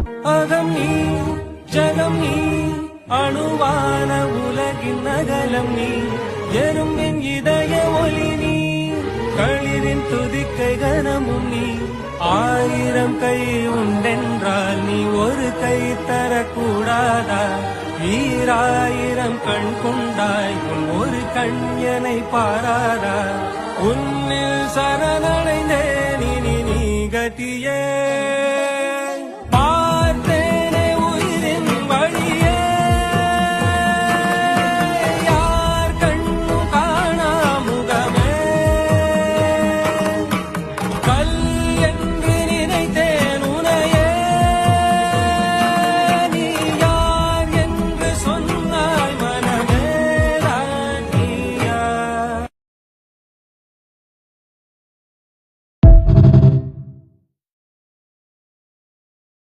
அகம் நீ ஜகம் நீ அணுவான உலகின் நகலம் நீ எறும்பின் இதய ஒளி நீ களிரின் துதிக்கை கனமும் நீ ஆயிரம் கை உண்டென்றால் நீ ஒரு கை தரக்கூடாதா ஈராயிரம் கண் கொண்டாய் உன் ஒரு கண்யனை பாராதா உன்னில் சரணடைந்தே நீ கதியே